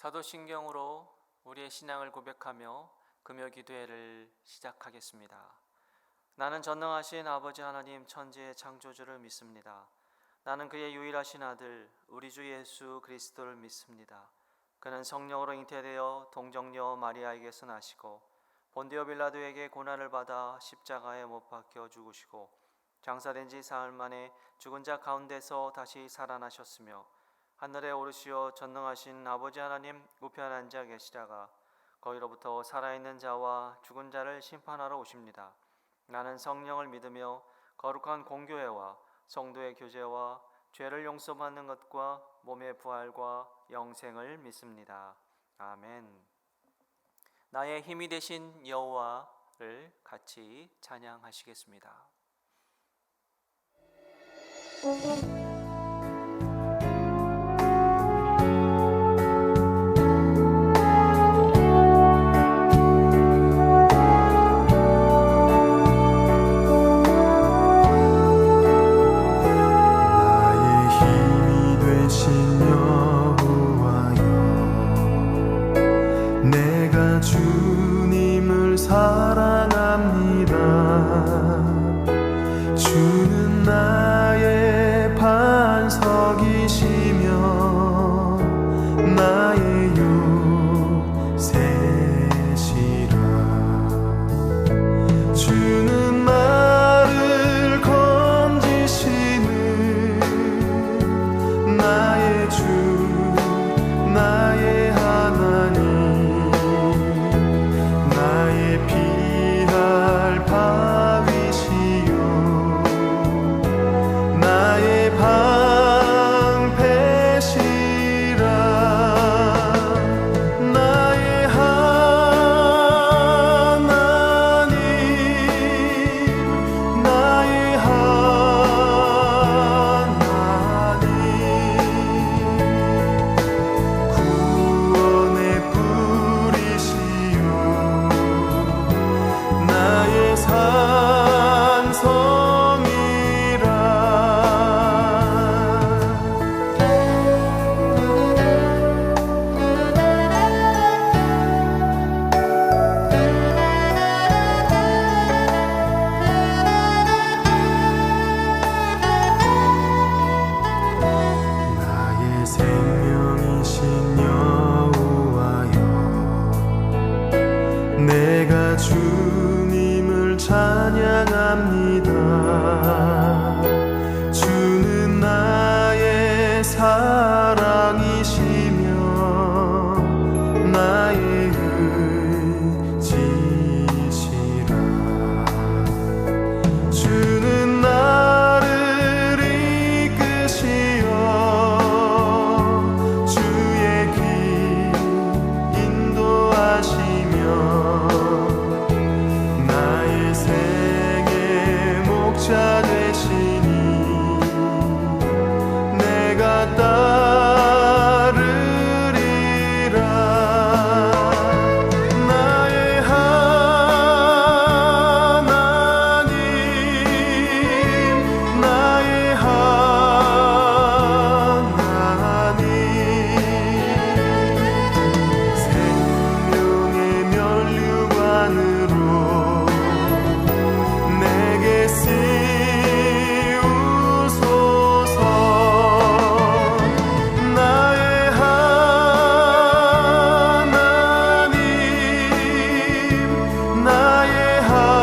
사도신경으로 우리의 신앙을 고백하며 금요 기도회를 시작하겠습니다. 나는 전능하신 아버지 하나님 천지의 창조주를 믿습니다. 나는 그의 유일하신 아들 우리 주 예수 그리스도를 믿습니다. 그는 성령으로 잉태되어 동정녀 마리아에게서 나시고 본디오 빌라도에게 고난을 받아 십자가에 못 박혀 죽으시고 장사된 지 사흘 만에 죽은 자 가운데서 다시 살아나셨으며 하늘에 오르시어 전능하신 아버지 하나님 우편 앉아 계시다가 거기로부터 살아있는 자와 죽은 자를 심판하러 오십니다. 나는 성령을 믿으며 거룩한 공교회와 성도의 교제와 죄를 용서받는 것과 몸의 부활과 영생을 믿습니다. 아멘. 나의 힘이 되신 여호와를 같이 찬양하시겠습니다. 주님을 사랑합니다. 주는 나의 반석이시며 나의 요새시라. 주는 나를 건지시는 나의 주 나의 하나님, 피할 바위시요 나의 방패시라. 나의 하나님, 나의 하나님, 구원의 뿌리시요 나의 산성이라. 나의 생명이신 여호와여, 내가 주님을 찬양합니다. 주는 나의 사랑이시며 나의 의지시라. 주는 나를 이끄시어 주의 길 인도하시며 나의 생의 목자 되시니 내가 따르리라. 나의 하나님, 나의 하나님, 생명의 면류관으로 내게 씌우소서. 나의 하나님, 나의 하나님,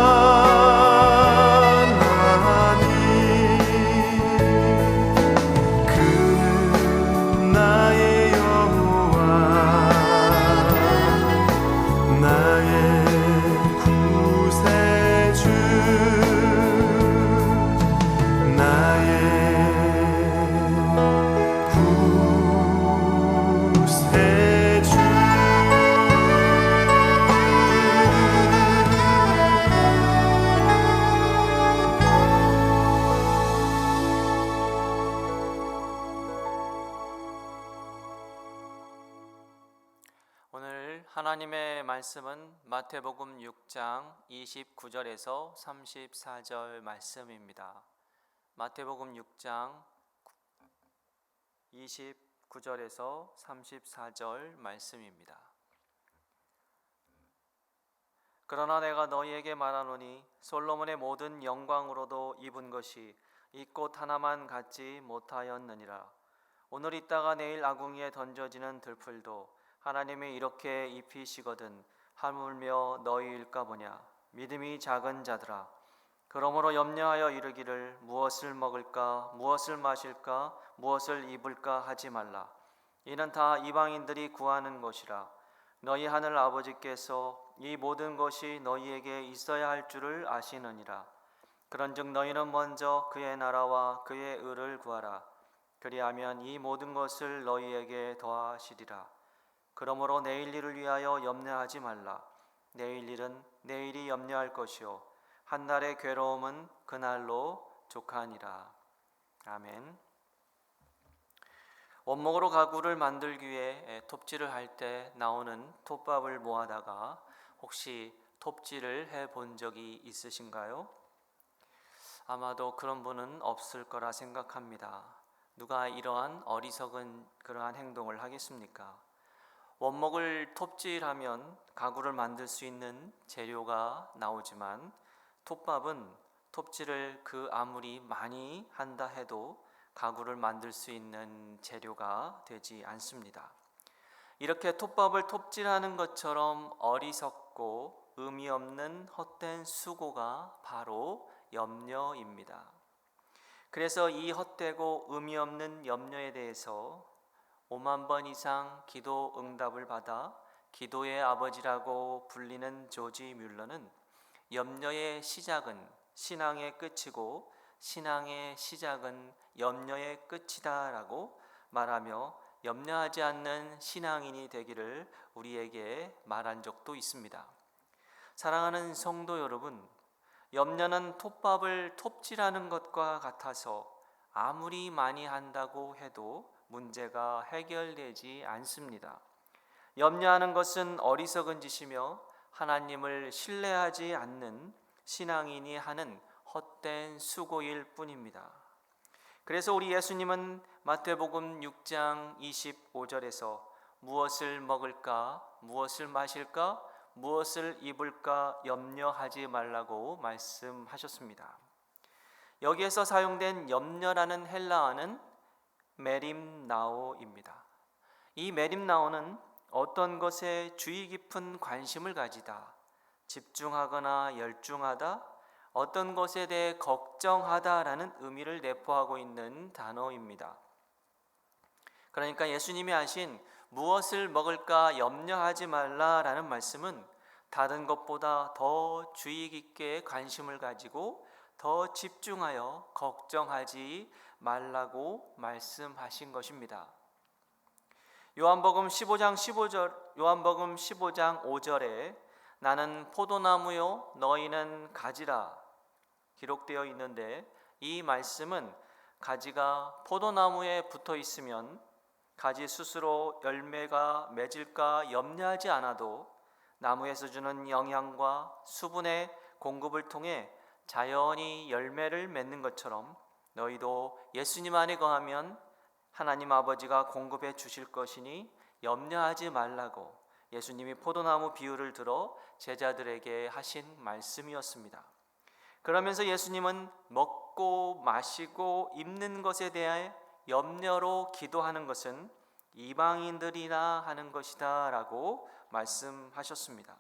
그는 나의 여호와 나의 구세주, 나의 구세주. 오늘 하나님의 말씀은 마태복음 6장 29절에서 34절 말씀입니다. 마태복음 6장 9절에서 34절 말씀입니다. 그러나 내가 너희에게 말하노니 솔로몬의 모든 영광으로도 입은 것이 이 꽃 하나만 갖지 못하였느니라. 오늘 있다가 내일 아궁이에 던져지는 들풀도 하나님이 이렇게 입히시거든 하물며 너희일까 보냐. 믿음이 작은 자들아, 그러므로 염려하여 이르기를 무엇을 먹을까 무엇을 마실까 무엇을 입을까 하지 말라. 이는 다 이방인들이 구하는 것이라. 너희 하늘 아버지께서 이 모든 것이 너희에게 있어야 할 줄을 아시느니라. 그런즉 너희는 먼저 그의 나라와 그의 의를 구하라. 그리하면 이 모든 것을 너희에게 더하시리라. 그러므로 내일 일을 위하여 염려하지 말라. 내일 일은 내일이 염려할 것이요 한 날의 괴로움은 그날로 족하니라. 아멘. 원목으로 가구를 만들기 위해 톱질을 할 때 나오는 톱밥을 모아다가 혹시 톱질을 해본 적이 있으신가요? 아마도 그런 분은 없을 거라 생각합니다. 누가 이러한 어리석은 그러한 행동을 하겠습니까? 원목을 톱질하면 가구를 만들 수 있는 재료가 나오지만 톱밥은 톱질을 그 아무리 많이 한다 해도 가구를 만들 수 있는 재료가 되지 않습니다. 이렇게 톱밥을 톱질하는 것처럼 어리석고 의미 없는 헛된 수고가 바로 염려입니다. 그래서 이 헛되고 의미 없는 염려에 대해서 5만 번 이상 기도 응답을 받아 기도의 아버지라고 불리는 조지 뮬러는 염려의 시작은 신앙의 끝이고 신앙의 시작은 염려의 끝이다 라고 말하며 염려하지 않는 신앙인이 되기를 우리에게 말한 적도 있습니다. 사랑하는 성도 여러분, 염려는 톱밥을 톱질하는 것과 같아서 아무리 많이 한다고 해도 문제가 해결되지 않습니다. 염려하는 것은 어리석은 짓이며 하나님을 신뢰하지 않는 신앙인이 하는 헛된 수고일 뿐입니다. 그래서 우리 예수님은 마태복음 6장 25절에서 무엇을 먹을까, 무엇을 마실까, 무엇을 입을까 염려하지 말라고 말씀하셨습니다. 여기에서 사용된 염려라는 헬라어는 메림나오입니다. 이 메림나오는 어떤 것에 주의 깊은 관심을 가지다, 집중하거나 열중하다, 어떤 것에 대해 걱정하다라는 의미를 내포하고 있는 단어입니다. 그러니까 예수님이 하신 무엇을 먹을까 염려하지 말라라는 말씀은 다른 것보다 더 주의 깊게 관심을 가지고 더 집중하여 걱정하지 말라고 말씀하신 것입니다. 요한복음 15장 5절에 나는 포도나무요 너희는 가지라 기록되어 있는데, 이 말씀은 가지가 포도나무에 붙어 있으면 가지 스스로 열매가 맺을까 염려하지 않아도 나무에서 주는 영양과 수분의 공급을 통해 자연히 열매를 맺는 것처럼 너희도 예수님 안에 거하면 하나님 아버지가 공급해 주실 것이니 염려하지 말라고 예수님이 포도나무 비유를 들어 제자들에게 하신 말씀이었습니다. 그러면서 예수님은 먹고 마시고 입는 것에 대해 염려로 기도하는 것은 이방인들이나 하는 것이다 라고 말씀하셨습니다.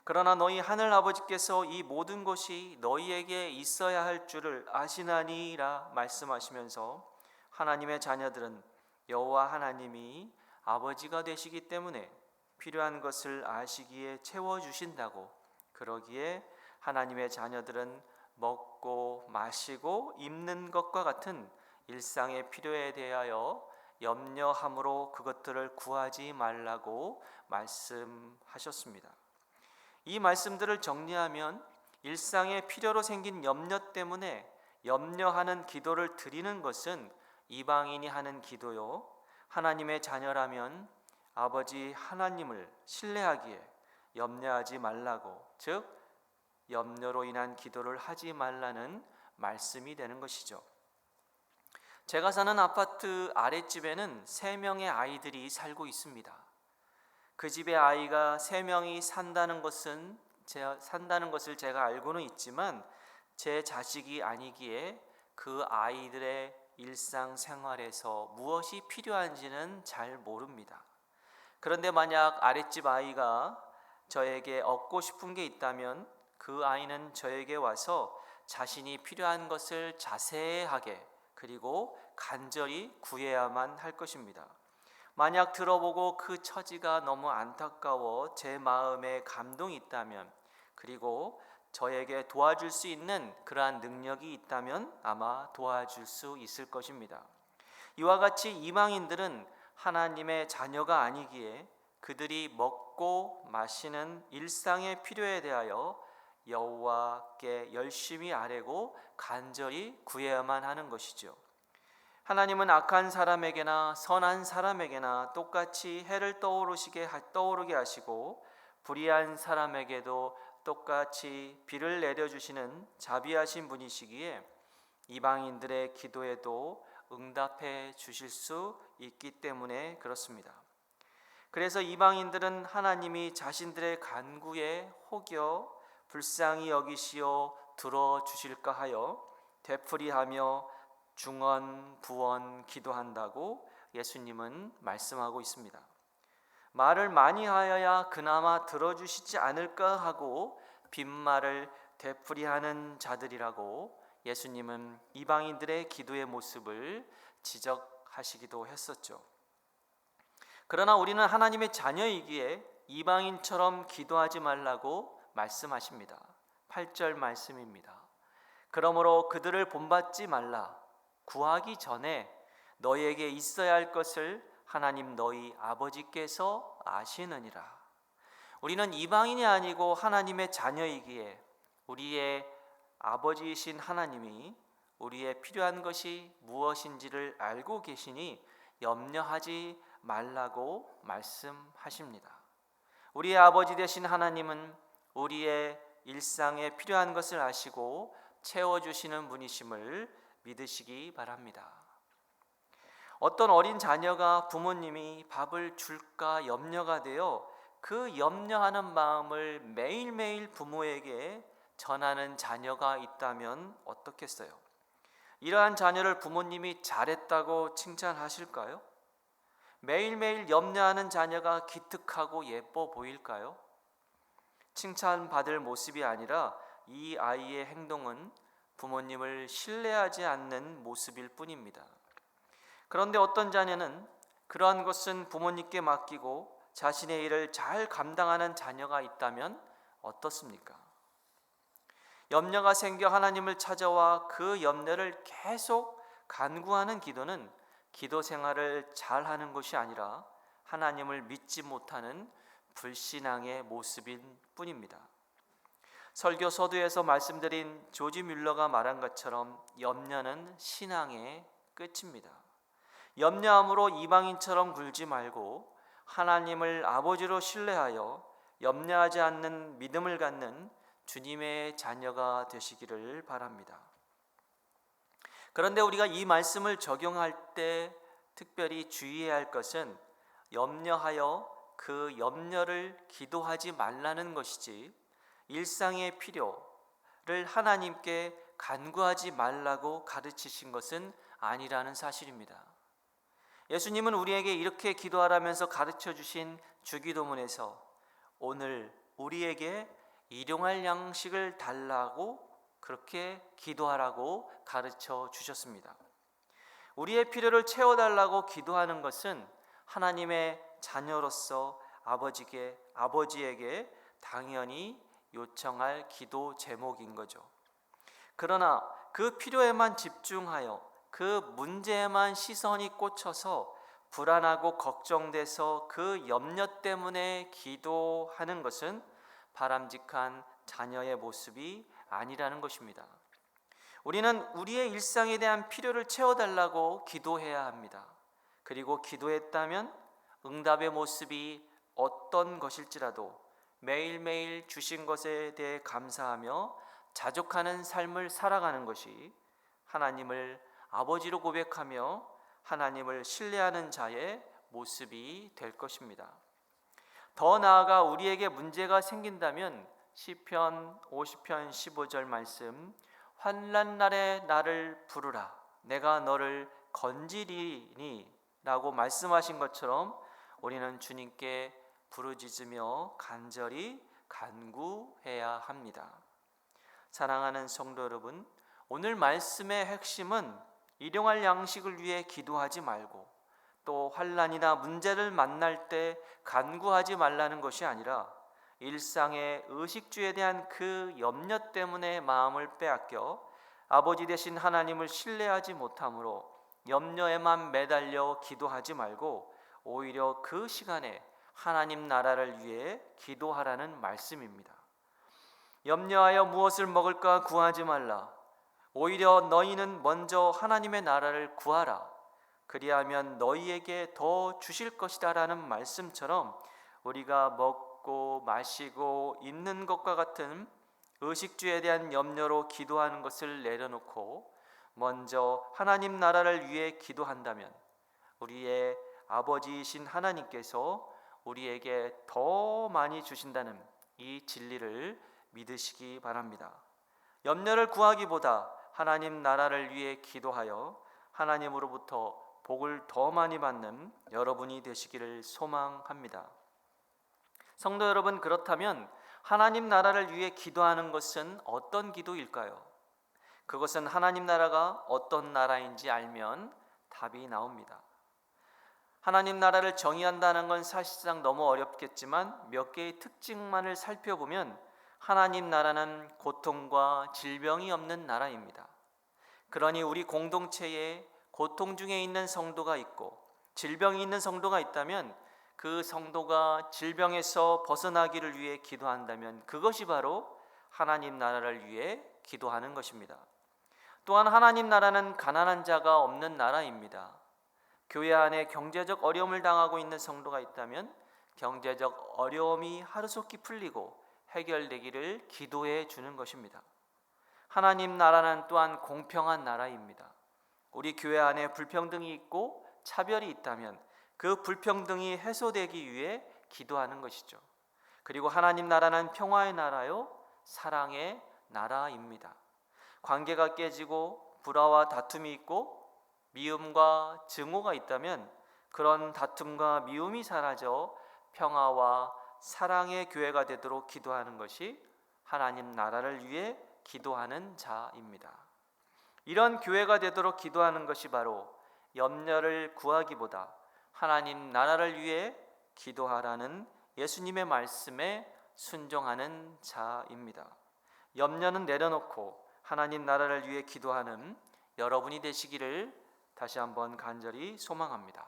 그러나 너희 하늘 아버지께서 이 모든 것이 너희에게 있어야 할 줄을 아시나니라 말씀하시면서 하나님의 자녀들은 여호와 하나님이 아버지가 되시기 때문에 필요한 것을 아시기에 채워주신다고, 그러기에 하나님의 자녀들은 먹고 마시고 입는 것과 같은 일상의 필요에 대하여 염려함으로 그것들을 구하지 말라고 말씀하셨습니다. 이 말씀들을 정리하면 일상의 필요로 생긴 염려 때문에 염려하는 기도를 드리는 것은 이방인이 하는 기도요, 하나님의 자녀라면 아버지 하나님을 신뢰하기에 염려하지 말라고, 즉 염려로 인한 기도를 하지 말라는 말씀이 되는 것이죠. 제가 사는 아파트 아랫집에는 3명의 아이들이 살고 있습니다. 그 집에 아이가 3명이 산다는 것을 제가 알고는 있지만 제 자식이 아니기에 그 아이들의 일상생활에서 무엇이 필요한지는 잘 모릅니다. 그런데 만약 아랫집 아이가 저에게 얻고 싶은 게 있다면 그 아이는 저에게 와서 자신이 필요한 것을 자세하게 그리고 간절히 구해야만 할 것입니다. 만약 들어보고 그 처지가 너무 안타까워 제 마음에 감동이 있다면 그리고 저에게 도와줄 수 있는 그러한 능력이 있다면 아마 도와줄 수 있을 것입니다. 이와 같이 이방인들은 하나님의 자녀가 아니기에 그들이 먹고 마시는 일상의 필요에 대하여 여호와께 열심히 아뢰고 간절히 구해야만 하는 것이죠. 하나님은 악한 사람에게나 선한 사람에게나 똑같이 해를 떠오르게 하시고 불의한 사람에게도 똑같이 비를 내려주시는 자비하신 분이시기에 이방인들의 기도에도 응답해 주실 수 있기 때문에 그렇습니다. 그래서 이방인들은 하나님이 자신들의 간구에 혹여 불쌍히 여기시어 들어주실까 하여 되풀이하며 중언부언 기도한다고 예수님은 말씀하고 있습니다. 말을 많이 하여야 그나마 들어주시지 않을까 하고 빈말을 되풀이하는 자들이라고 예수님은 이방인들의 기도의 모습을 지적하시기도 했었죠. 그러나 우리는 하나님의 자녀이기에 이방인처럼 기도하지 말라고 말씀하십니다. 8절 말씀입니다. 그러므로 그들을 본받지 말라. 구하기 전에 너희에게 있어야 할 것을 하나님 너희 아버지께서 아시느니라. 우리는 이방인이 아니고 하나님의 자녀이기에 우리의 아버지이신 하나님이 우리의 필요한 것이 무엇인지를 알고 계시니 염려하지 말라고 말씀하십니다. 우리의 아버지 되신 하나님은 우리의 일상에 필요한 것을 아시고 채워주시는 분이심을 믿으시기 바랍니다. 어떤 어린 자녀가 부모님이 밥을 줄까 염려가 되어 그 염려하는 마음을 매일매일 부모에게 전하는 자녀가 있다면 어떻겠어요? 이러한 자녀를 부모님이 잘했다고 칭찬하실까요? 매일매일 염려하는 자녀가 기특하고 예뻐 보일까요? 칭찬받을 모습이 아니라 이 아이의 행동은 부모님을 신뢰하지 않는 모습일 뿐입니다. 그런데 어떤 자녀는 그러한 것은 부모님께 맡기고 자신의 일을 잘 감당하는 자녀가 있다면 어떻습니까? 염려가 생겨 하나님을 찾아와 그 염려를 계속 간구하는 기도는 기도 생활을 잘하는 것이 아니라 하나님을 믿지 못하는 불신앙의 모습일 뿐입니다. 설교 서두에서 말씀드린 조지 뮬러가 말한 것처럼 염려는 신앙의 끝입니다. 염려함으로 이방인처럼 굴지 말고 하나님을 아버지로 신뢰하여 염려하지 않는 믿음을 갖는 주님의 자녀가 되시기를 바랍니다. 그런데 우리가 이 말씀을 적용할 때 특별히 주의해야 할 것은 염려하여 그 염려를 기도하지 말라는 것이지 일상의 필요를 하나님께 간구하지 말라고 가르치신 것은 아니라는 사실입니다. 예수님은 우리에게 이렇게 기도하라면서 가르쳐 주신 주기도문에서 오늘 우리에게 일용할 양식을 달라고 그렇게 기도하라고 가르쳐 주셨습니다. 우리의 필요를 채워달라고 기도하는 것은 하나님의 자녀로서 아버지에게 당연히 요청할 기도 제목인 거죠. 그러나 그 필요에만 집중하여 그 문제에만 시선이 꽂혀서 불안하고 걱정돼서 그 염려 때문에 기도하는 것은 바람직한 자녀의 모습이 아니라는 것입니다. 우리는 우리의 일상에 대한 필요를 채워달라고 기도해야 합니다. 그리고 기도했다면 응답의 모습이 어떤 것일지라도 매일매일 주신 것에 대해 감사하며 자족하는 삶을 살아가는 것이 하나님을 아버지로 고백하며 하나님을 신뢰하는 자의 모습이 될 것입니다. 더 나아가 우리에게 문제가 생긴다면 시편 50편 15절 말씀, 환난 날에 나를 부르라 내가 너를 건지리니 라고 말씀하신 것처럼 우리는 주님께 부르짖으며 간절히 간구해야 합니다. 사랑하는 성도 여러분, 오늘 말씀의 핵심은 일용할 양식을 위해 기도하지 말고 또 환난이나 문제를 만날 때 간구하지 말라는 것이 아니라 일상의 의식주에 대한 그 염려 때문에 마음을 빼앗겨 아버지 되신 하나님을 신뢰하지 못하므로 염려에만 매달려 기도하지 말고 오히려 그 시간에 하나님 나라를 위해 기도하라는 말씀입니다. 염려하여 무엇을 먹을까 구하지 말라. 오히려 너희는 먼저 하나님의 나라를 구하라. 그리하면 너희에게 더 주실 것이다 라는 말씀처럼 우리가 먹고 마시고 입는 것과 같은 의식주에 대한 염려로 기도하는 것을 내려놓고 먼저 하나님 나라를 위해 기도한다면 우리의 아버지이신 하나님께서 우리에게 더 많이 주신다는 이 진리를 믿으시기 바랍니다. 염려를 구하기보다 하나님 나라를 위해 기도하여 하나님으로부터 복을 더 많이 받는 여러분이 되시기를 소망합니다. 성도 여러분, 그렇다면 하나님 나라를 위해 기도하는 것은 어떤 기도일까요? 그것은 하나님 나라가 어떤 나라인지 알면 답이 나옵니다. 하나님 나라를 정의한다는 건 사실상 너무 어렵겠지만 몇 개의 특징만을 살펴보면 하나님 나라는 고통과 질병이 없는 나라입니다. 그러니 우리 공동체에 고통 중에 있는 성도가 있고 질병이 있는 성도가 있다면 그 성도가 질병에서 벗어나기를 위해 기도한다면 그것이 바로 하나님 나라를 위해 기도하는 것입니다. 또한 하나님 나라는 가난한 자가 없는 나라입니다. 교회 안에 경제적 어려움을 당하고 있는 성도가 있다면 경제적 어려움이 하루속히 풀리고 해결되기를 기도해 주는 것입니다. 하나님 나라는 또한 공평한 나라입니다. 우리 교회 안에 불평등이 있고 차별이 있다면 그 불평등이 해소되기 위해 기도하는 것이죠. 그리고 하나님 나라는 평화의 나라요, 사랑의 나라입니다. 관계가 깨지고 불화와 다툼이 있고 미움과 증오가 있다면 그런 다툼과 미움이 사라져 평화와 사랑의 교회가 되도록 기도하는 것이 하나님 나라를 위해 기도하는 자입니다. 이런 교회가 되도록 기도하는 것이 바로 염려를 구하기보다 하나님 나라를 위해 기도하라는 예수님의 말씀에 순종하는 자입니다. 염려는 내려놓고 하나님 나라를 위해 기도하는 여러분이 되시기를 다시 한번 간절히 소망합니다.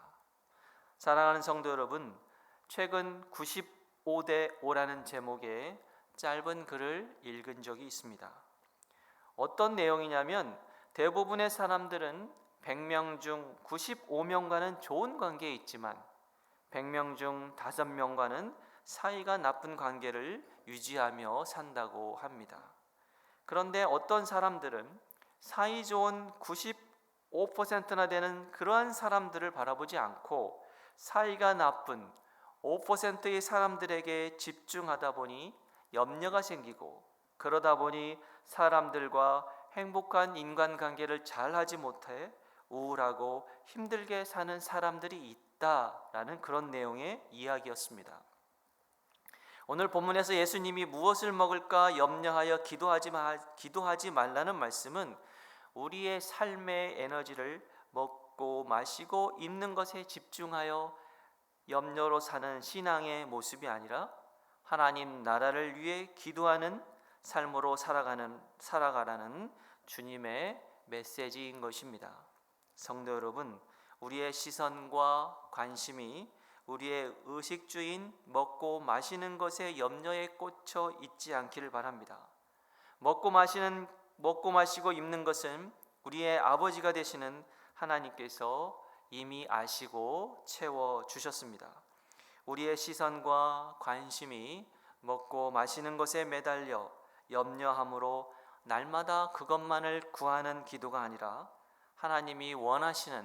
사랑하는 성도 여러분, 최근 95대 5라는 제목의 짧은 글을 읽은 적이 있습니다. 어떤 내용이냐면 대부분의 사람들은 100명 중 95명과는 좋은 관계에 있지만 100명 중 5명과는 사이가 나쁜 관계를 유지하며 산다고 합니다. 그런데 어떤 사람들은 사이 좋은 95%나 되는 그러한 사람들을 바라보지 않고 사이가 나쁜 5%의 사람들에게 집중하다 보니 염려가 생기고 그러다 보니 사람들과 행복한 인간관계를 잘하지 못해 우울하고 힘들게 사는 사람들이 있다라는 그런 내용의 이야기였습니다. 오늘 본문에서 예수님이 무엇을 먹을까 염려하여 기도하지 말라는 말씀은 우리의 삶의 에너지를 먹고 마시고 입는 것에 집중하여 염려로 사는 신앙의 모습이 아니라 하나님 나라를 위해 기도하는 삶으로 살아가라는 주님의 메시지인 것입니다. 성도 여러분, 우리의 시선과 관심이 우리의 의식주인 먹고 마시는 것에 염려에 꽂혀 있지 않기를 바랍니다. 먹고 마시고 입는 것은 우리의 아버지가 되시는 하나님께서 이미 아시고 채워 주셨습니다. 우리의 시선과 관심이 먹고 마시는 것에 매달려 염려함으로 날마다 그것만을 구하는 기도가 아니라 하나님이 원하시는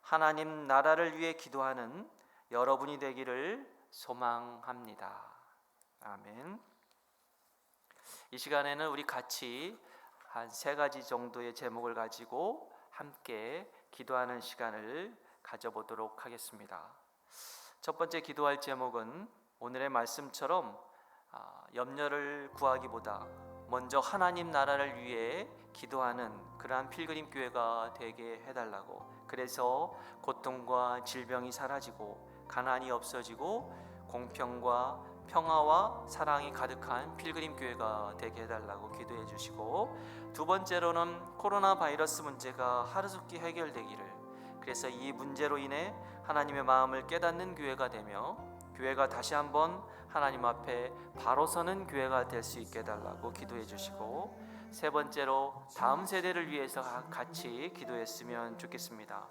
하나님 나라를 위해 기도하는 여러분이 되기를 소망합니다. 아멘. 이 시간에는 우리 같이 한 3가지 정도의 제목을 가지고 함께 기도하는 시간을 가져보도록 하겠습니다. 첫 번째 기도할 제목은 오늘의 말씀처럼 염려를 구하기보다 먼저 하나님 나라를 위해 기도하는 그러한 필그림 교회가 되게 해달라고, 그래서 고통과 질병이 사라지고 가난이 없어지고 공평과 평화와 사랑이 가득한 필그림 교회가 되게 해달라고 기도해 주시고, 두 번째로는 코로나 바이러스 문제가 하루속히 해결되기를, 그래서 이 문제로 인해 하나님의 마음을 깨닫는 교회가 되며 교회가 다시 한번 하나님 앞에 바로 서는 교회가 될 수 있게 해달라고 기도해 주시고, 세 번째로 다음 세대를 위해서 같이 기도했으면 좋겠습니다.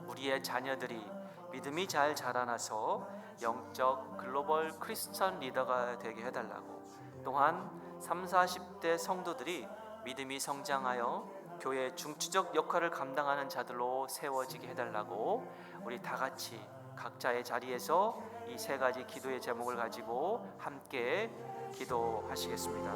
우리의 자녀들이 믿음이 잘 자라나서 영적 글로벌 크리스천 리더가 되게 해달라고, 또한 30, 40대 성도들이 믿음이 성장하여 교회의 중추적 역할을 감당하는 자들로 세워지게 해달라고, 우리 다 같이 각자의 자리에서 이 3가지 기도의 제목을 가지고 함께 기도하시겠습니다.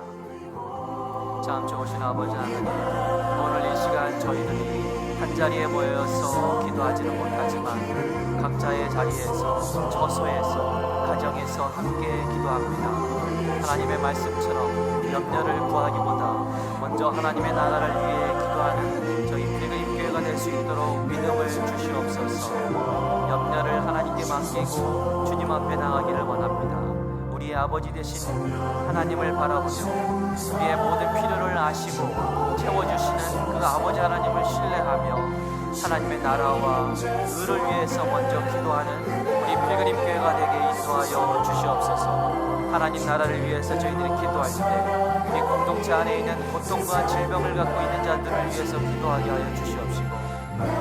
참 좋으신 아버지 하나님, 오늘 이 시간 저희들이 한자리에 모여서 기도하지는 못하지만 각자의 자리에서, 처소에서, 가정에서 함께 기도합니다. 하나님의 말씀처럼 염려를 구하기보다 먼저 하나님의 나라를 위해 기도하는 저희 필그림 교회가 될 수 있도록 믿음을 주시옵소서. 염려를 하나님께 맡기고 주님 앞에 나가기를 원합니다. 우리의 아버지 되신 하나님을 바라보며 우리의 모든 필요를 아시고 채워주시는 그 아버지 하나님을 신뢰하며 하나님의 나라와 의를 위해서 먼저 기도하는 우리 필그림 교회가 되게 인도하여 주시옵소서. 하나님 나라를 위해서 저희들이 기도할 때 우리 공동체 안에 있는 고통과 질병을 갖고 있는 자들을 위해서 기도하게 하여 주시옵시고,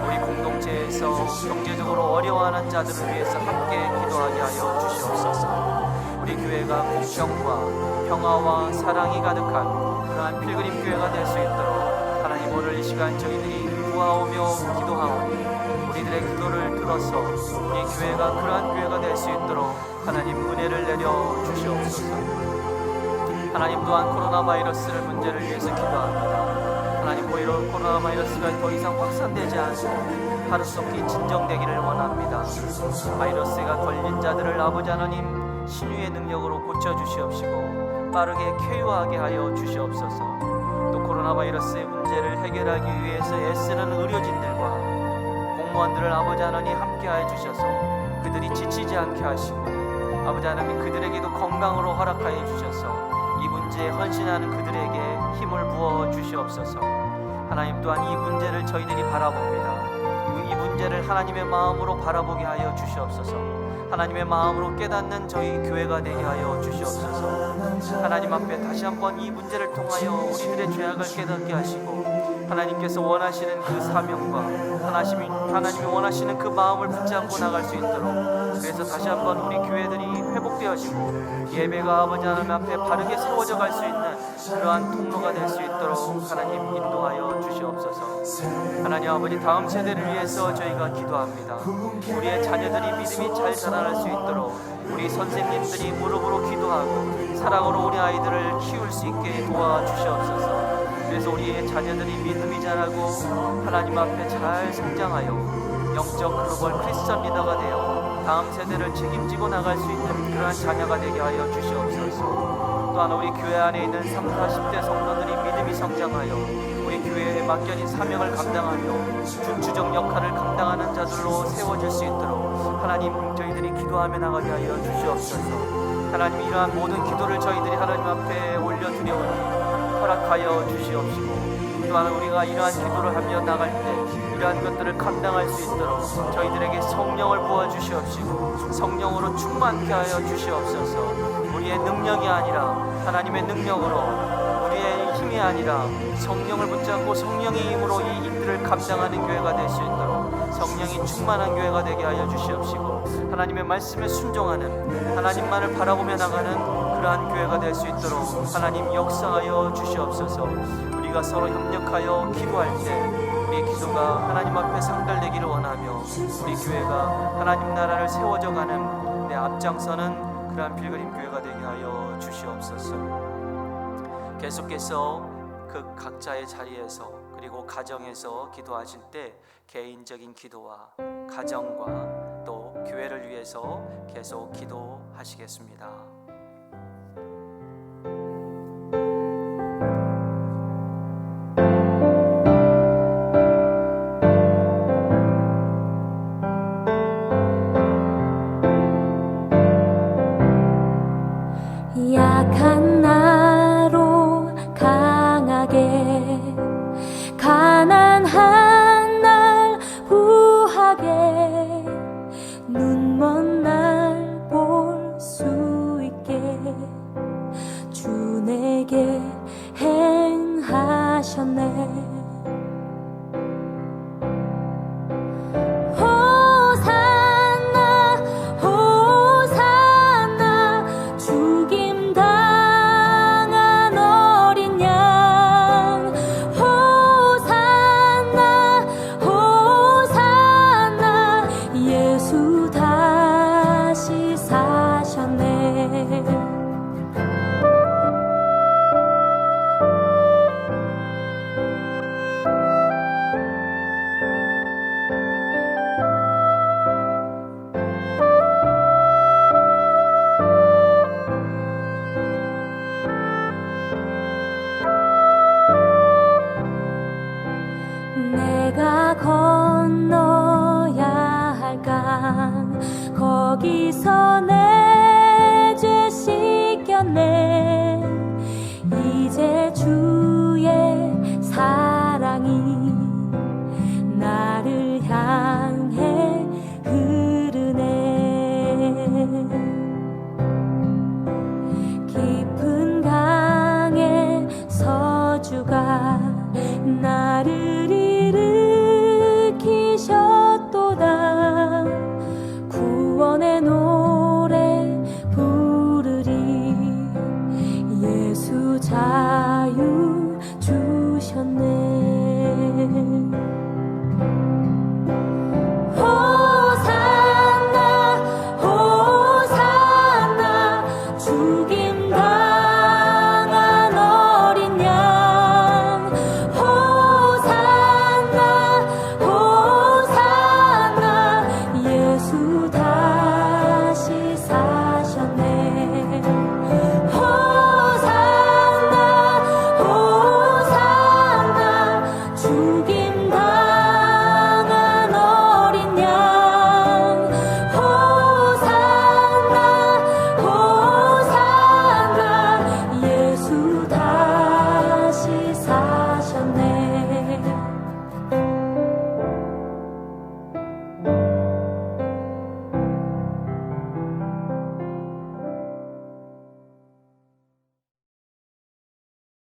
우리 공동체에서 경제적으로 어려워하는 자들을 위해서 함께 기도하게 하여 주시옵소서. 우리 교회가 공평과 평화와 사랑이 가득한 그러한 필그림 교회가 될 수 있도록 하나님, 오늘 이 시간 저희들이 구하오며 기도하오니 우리들의 기도를 들어서 우리 교회가 그러한 교회가 될 수 있도록 하나님 은혜를 내려 주시옵소서. 하나님, 또한 코로나 바이러스를 문제를 위해서 기도합니다. 하나님, 코로나 바이러스가 더 이상 확산되지 않고 하루속히 진정되기를 원합니다. 바이러스가 걸린 자들을 아버지 하나님 신유의 능력으로 고쳐주시옵시고 빠르게 쾌유하게 하여 주시옵소서. 또 코로나 바이러스의 문제를 해결하기 위해서 애쓰는 의료진들과 공무원들을 아버지 하나님 함께하여 주셔서 그들이 지치지 않게 하시고, 아버지 하나님 그들에게도 건강으로 허락하여 주셔서 이 문제에 헌신하는 그들에게 힘을 부어 주시옵소서. 하나님, 또한 이 문제를 저희들이 바라봅니다. 이 문제를 하나님의 마음으로 바라보게 하여 주시옵소서. 하나님의 마음으로 깨닫는 저희 교회가 되게 하여 주시옵소서. 하나님 앞에 다시 한번 이 문제를 통하여 우리들의 죄악을 깨닫게 하시고, 하나님께서 원하시는 그 사명과 하나님이 원하시는 그 마음을 붙잡고 나갈 수 있도록, 그래서 다시 한번 우리 교회들이 회복되어지고 예배가 아버지 하나님 앞에 바르게 세워져 갈 수 있는 그러한 통로가 될 수 있도록 하나님 인도하여 주시옵소서. 하나님 아버지, 다음 세대를 위해서 저희가 기도합니다. 우리의 자녀들이 믿음이 잘 자라날 수 있도록 우리 선생님들이 무릎으로 기도하고 사랑으로 우리 아이들을 키울 수 있게 도와주시옵소서. 그래서 우리의 자녀들이 믿음이 자라고 하나님 앞에 잘 성장하여 영적 글로벌 크리스천 리더가 되어 다음 세대를 책임지고 나갈 수 있는 그러한 자녀가 되게 하여 주시옵소서. 또한 우리 교회 안에 있는 30, 40대 성도들이 믿음이 성장하여 우리 교회에 맡겨진 사명을 감당하며 중추적 역할을 감당하는 자들로 세워질 수 있도록 하나님, 저희들이 기도하며 나가게 하여 주시옵소서. 하나님, 이러한 모든 기도를 저희들이 하나님 앞에 올려드려오니 허락하여 주시옵시고, 또한 우리가 이러한 기도를 하며 나갈 때 이러한 것들을 감당할 수 있도록 저희들에게 성령을 부어주시옵시고 성령으로 충만케 하여 주시옵소서. 우리의 능력이 아니라 하나님의 능력으로, 우리의 힘이 아니라 성령을 붙잡고 성령의 힘으로 이 일들을 감당하는 교회가 될 수 있도록 성령이 충만한 교회가 되게 하여 주시옵시고, 하나님의 말씀에 순종하는, 하나님만을 바라보며 나가는 그러한 교회가 될 수 있도록 하나님 역사하여 주시옵소서. 우리가 서로 협력하여 기도할 때 우리의 모두가 하나님 앞에 상달되기를 원하며 우리 교회가 하나님 나라를 세워져 가는 내 앞장서는 그러한 필그림 교회가 되게 하여 주시옵소서. 계속해서 그 각자의 자리에서 그리고 가정에서 기도하실 때 개인적인 기도와 가정과 또 교회를 위해서 계속 기도하시겠습니다. 약한 나로 강하게 가난한 날 후하게 눈먼 날 볼 수 있게 주 내게 행하셨네. 내가 건너야 할 강 거기서 내